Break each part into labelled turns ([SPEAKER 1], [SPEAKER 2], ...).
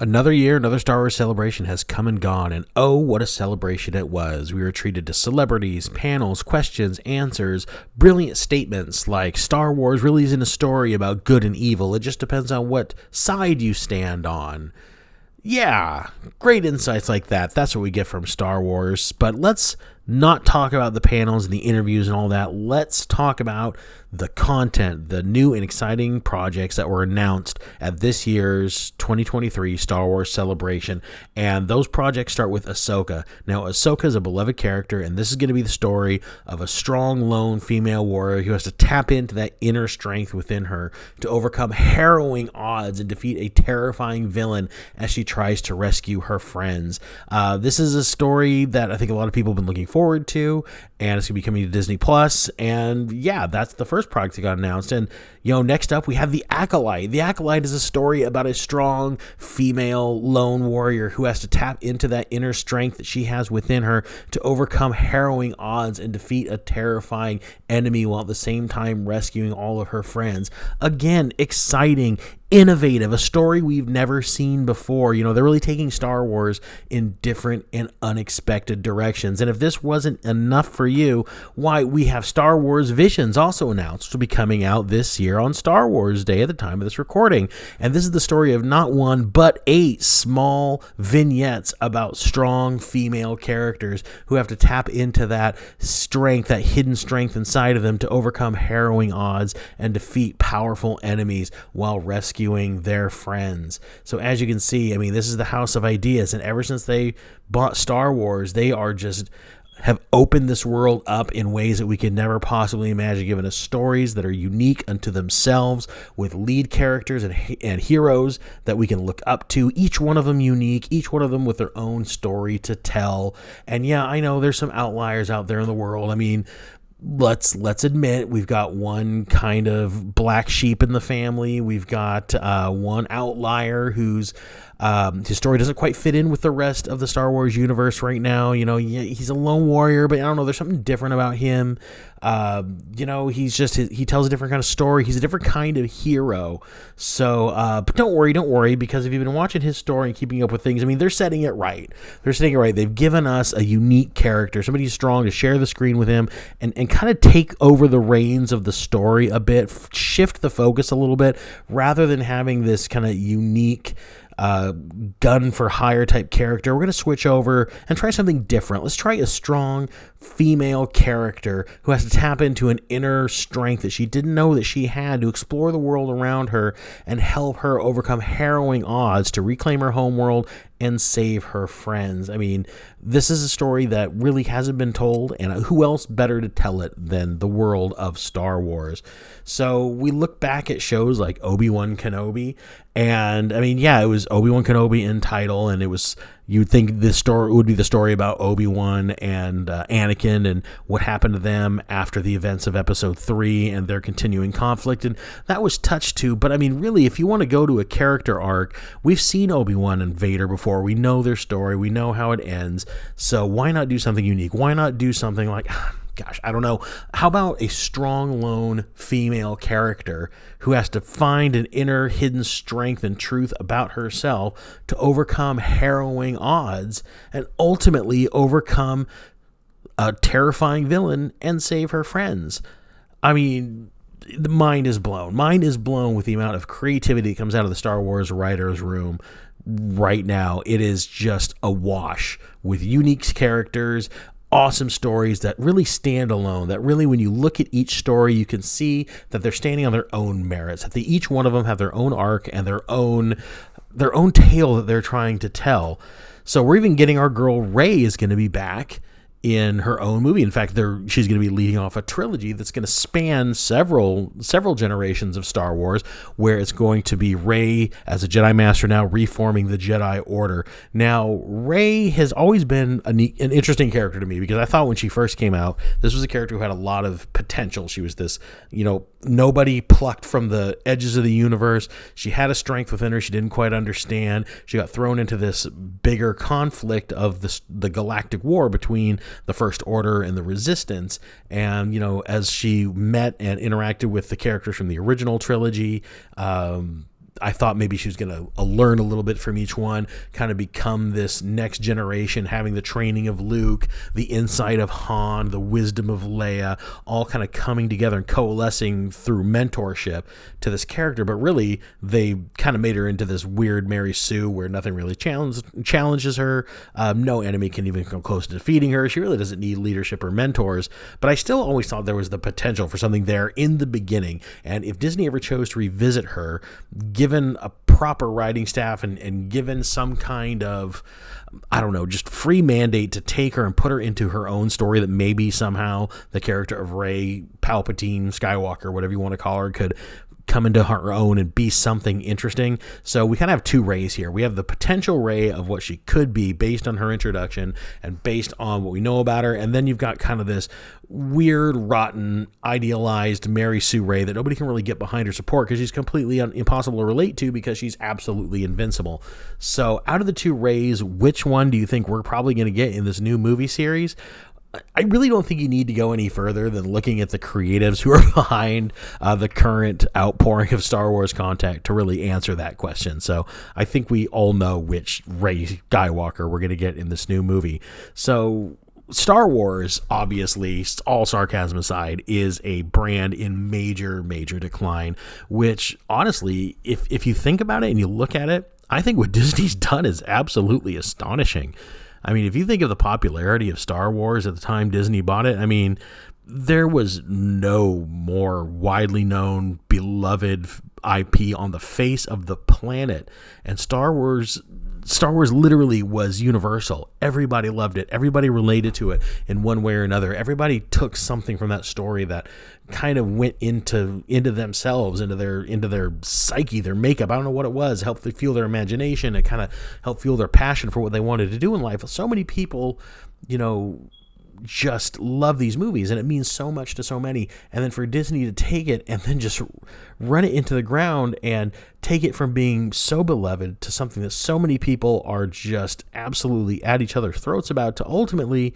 [SPEAKER 1] Another year, another Star Wars celebration has come and gone, and oh, what a celebration it was. We were treated to celebrities, panels, questions, answers, brilliant statements like Star Wars really isn't a story about good and evil, it just depends on what side you stand on. Yeah, great insights like that. That's what we get from Star Wars. But let's not talk about the panels and the interviews and all that. Let's talk about the content, the new and exciting projects that were announced at this year's 2023 Star Wars Celebration. And those projects start with Ahsoka. Now, Ahsoka is a beloved character, and this is going to be the story of a strong, lone female warrior who has to tap into that inner strength within her to overcome harrowing odds and defeat a terrifying villain as she tries to rescue her friends. This is a story that I think a lot of people have been looking forward to, and it's going to be coming to Disney Plus. And yeah, that's the first project that got announced. And next up we have The Acolyte. The Acolyte is a story about a strong female lone warrior who has to tap into that inner strength that she has within her to overcome harrowing odds and defeat a terrifying enemy while at the same time rescuing all of her friends. Again, exciting, innovative, a story we've never seen before. They're really taking Star Wars in different and unexpected directions. And if this wasn't enough for you, why, we have Star Wars Visions also announced to be coming out this year on Star Wars Day at the time of this recording. And this is the story of not one, but 8 small vignettes about strong female characters who have to tap into that strength, that hidden strength inside of them to overcome harrowing odds and defeat powerful enemies while rescuing their friends. So as you can see, this is the house of ideas, and ever since they bought Star Wars, they are just have opened this world up in ways that we could never possibly imagine, giving us stories that are unique unto themselves with lead characters and heroes that we can look up to, each one of them unique, each one of them with their own story to tell. And yeah, I know there's some outliers out there in the world. Let's admit we've got one kind of black sheep in the family. We've got one outlier who's his story doesn't quite fit in with the rest of the Star Wars universe right now. He's a lone warrior, but I don't know, there's something different about him. He tells a different kind of story. He's a different kind of hero. So, but don't worry, because if you've been watching his story and keeping up with things, they're setting it right. They've given us a unique character, somebody who's strong, to share the screen with him and kind of take over the reins of the story a bit, shift the focus a little bit, rather than having this kind of unique gun for hire type character. We're going to switch over and try something different. Let's try a strong female character who has to tap into an inner strength that she didn't know that she had to explore the world around her and help her overcome harrowing odds to reclaim her homeworld and save her friends. This is a story that really hasn't been told, and who else better to tell it than the world of Star Wars? So we look back at shows like Obi-Wan Kenobi, and it was Obi-Wan Kenobi in title, and it was, you'd think this story would be the story about Obi-Wan and Anakin and what happened to them after the events of Episode 3 and their continuing conflict, and that was touched too. But really, if you want to go to a character arc, we've seen Obi-Wan and Vader before. We know their story. We know how it ends. So why not do something unique? Why not do something like, gosh, I don't know. How about a strong, lone female character who has to find an inner hidden strength and truth about herself to overcome harrowing odds and ultimately overcome a terrifying villain and save her friends? The mind is blown. Mind is blown with the amount of creativity that comes out of the Star Wars writers' room right now. It is just awash with unique characters, awesome stories that really stand alone, that really, when you look at each story, you can see that they're standing on their own merits, that each one of them have their own arc and their own tale that they're trying to tell. So we're even getting our girl Rey is going to be back in her own movie. In fact, she's going to be leading off a trilogy that's going to span several generations of Star Wars, where it's going to be Rey as a Jedi Master now reforming the Jedi Order. Now, Rey has always been an interesting character to me, because I thought when she first came out, this was a character who had a lot of potential. She was this, nobody plucked from the edges of the universe. She had a strength within her she didn't quite understand. She got thrown into this bigger conflict of the galactic war between the First Order and the Resistance. And, as she met and interacted with the characters from the original trilogy, I thought maybe she was going to learn a little bit from each one, kind of become this next generation, having the training of Luke, the insight of Han, the wisdom of Leia, all kind of coming together and coalescing through mentorship to this character. But really, they kind of made her into this weird Mary Sue where nothing really challenges her. No enemy can even come close to defeating her. She really doesn't need leadership or mentors. But I still always thought there was the potential for something there in the beginning. And if Disney ever chose to revisit her, given a proper writing staff and given some kind of, I don't know, just free mandate to take her and put her into her own story, that maybe somehow the character of Rey Palpatine Skywalker, whatever you want to call her, could come into her own and be something interesting. So we kind of have two Reys here. We have the potential Rey of what she could be based on her introduction and based on what we know about her, and then you've got kind of this weird, rotten, idealized Mary Sue Rey that nobody can really get behind or support because she's completely impossible to relate to because she's absolutely invincible. So out of the two Reys, which one do you think we're probably going to get in this new movie series? I really don't think you need to go any further than looking at the creatives who are behind the current outpouring of Star Wars content to really answer that question. So I think we all know which Rey Skywalker we're going to get in this new movie. So Star Wars, obviously, all sarcasm aside, is a brand in major, major decline, which honestly, if you think about it and you look at it, I think what Disney's done is absolutely astonishing. I mean, if you think of the popularity of Star Wars at the time Disney bought it, I mean, there was no more widely known, beloved IP on the face of the planet. And Star Wars literally was universal. Everybody loved it. Everybody related to it in one way or another. Everybody took something from that story that kind of went into themselves, into their psyche, their makeup. I don't know what it was. It helped fuel their imagination. It kind of helped fuel their passion for what they wanted to do in life. So many people, just love these movies, and it means so much to so many. And then for Disney to take it and then just run it into the ground and take it from being so beloved to something that so many people are just absolutely at each other's throats about, to ultimately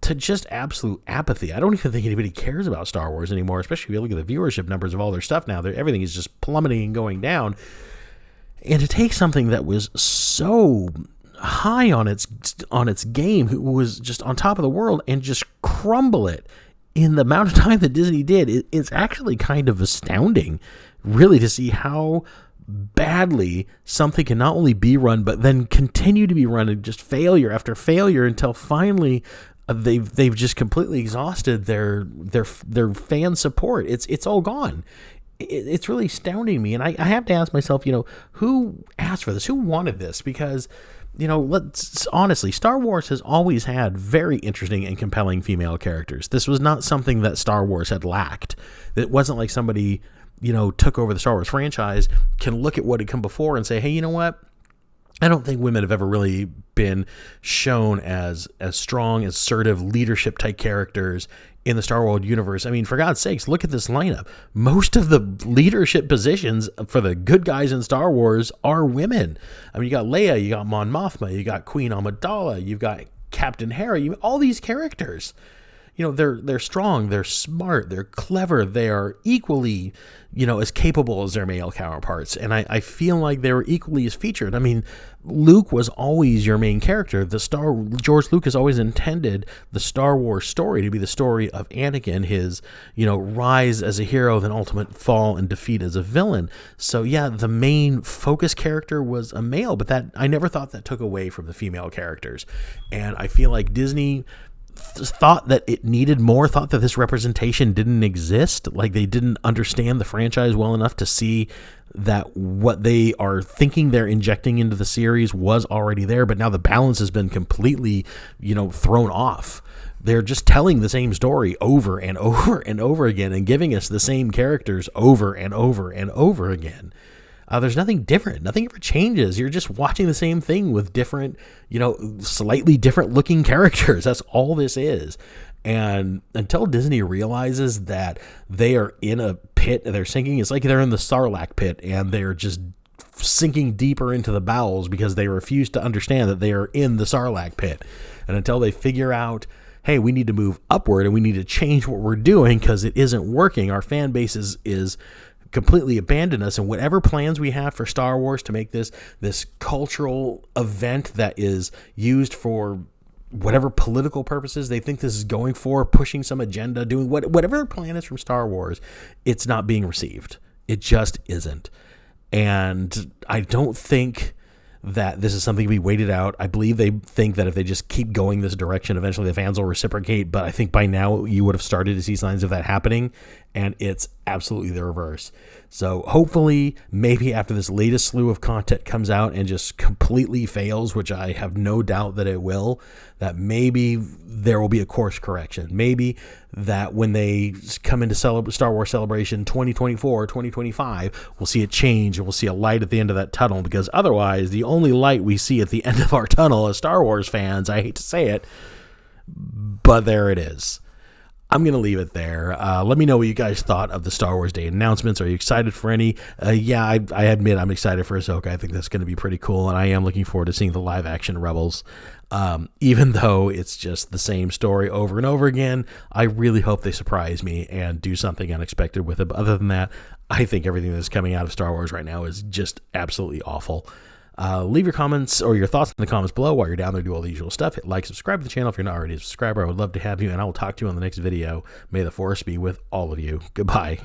[SPEAKER 1] to just absolute apathy. I don't even think anybody cares about Star Wars anymore, especially if you look at the viewership numbers of all their stuff now. Everything is just plummeting and going down. And to take something that was so high on its game, who was just on top of the world, and just crumble it in the amount of time that Disney did, it's actually kind of astounding, really, to see how badly something can not only be run, but then continue to be run, and just failure after failure until finally they've just completely exhausted their fan support. It's all gone. It's really astounding me, and I have to ask myself, who asked for this? Who wanted this? Because let's honestly, Star Wars has always had very interesting and compelling female characters. This was not something that Star Wars had lacked. It wasn't like somebody, took over the Star Wars franchise, can look at what had come before and say, hey, you know what? I don't think women have ever really been shown as strong, assertive, leadership type characters in the Star Wars universe. I mean, for God's sakes, look at this lineup. Most of the leadership positions for the good guys in Star Wars are women. I mean, you got Leia, you got Mon Mothma, you got Queen Amidala, you've got Captain Hera, all these characters. They're strong, they're smart, they're clever, they are equally, as capable as their male counterparts. And I feel like they were equally as featured. I mean, Luke was always your main character. George Lucas always intended the Star Wars story to be the story of Anakin, his, rise as a hero, then ultimate fall and defeat as a villain. So yeah, the main focus character was a male, but that I never thought that took away from the female characters. And I feel like Disney thought that it needed more, thought that this representation didn't exist, like they didn't understand the franchise well enough to see that what they are thinking they're injecting into the series was already there, but now the balance has been completely, thrown off. They're just telling the same story over and over and over again and giving us the same characters over and over and over again. There's nothing different. Nothing ever changes. You're just watching the same thing with different, slightly different looking characters. That's all this is. And until Disney realizes that they are in a pit, they're sinking, it's like they're in the Sarlacc pit and they're just sinking deeper into the bowels because they refuse to understand that they are in the Sarlacc pit. And until they figure out, hey, we need to move upward and we need to change what we're doing because it isn't working. Our fan base is completely abandon us, and whatever plans we have for Star Wars to make this cultural event that is used for whatever political purposes they think this is going for, pushing some agenda, doing whatever their plan is from Star Wars, it's not being received. It just isn't. And I don't think that this is something to be waited out. I believe they think that if they just keep going this direction, eventually the fans will reciprocate. But I think by now you would have started to see signs of that happening, and it's absolutely the reverse. So hopefully, maybe after this latest slew of content comes out and just completely fails, which I have no doubt that it will, that maybe there will be a course correction. Maybe that when they come into Star Wars Celebration 2024, 2025, we'll see a change and we'll see a light at the end of that tunnel, because otherwise the only light we see at the end of our tunnel as Star Wars fans, I hate to say it, but there it is. I'm going to leave it there. Let me know what you guys thought of the Star Wars Day announcements. Are you excited for any? Yeah, I admit I'm excited for Ahsoka. I think that's going to be pretty cool, and I am looking forward to seeing the live-action Rebels. Even though it's just the same story over and over again, I really hope they surprise me and do something unexpected with it. But other than that, I think everything that's coming out of Star Wars right now is just absolutely awful. Leave your comments or your thoughts in the comments below. While you're down there, do all the usual stuff. Hit like, subscribe to the channel if you're not already a subscriber. I would love to have you, and I will talk to you on the next video. May the Force be with all of you. Goodbye.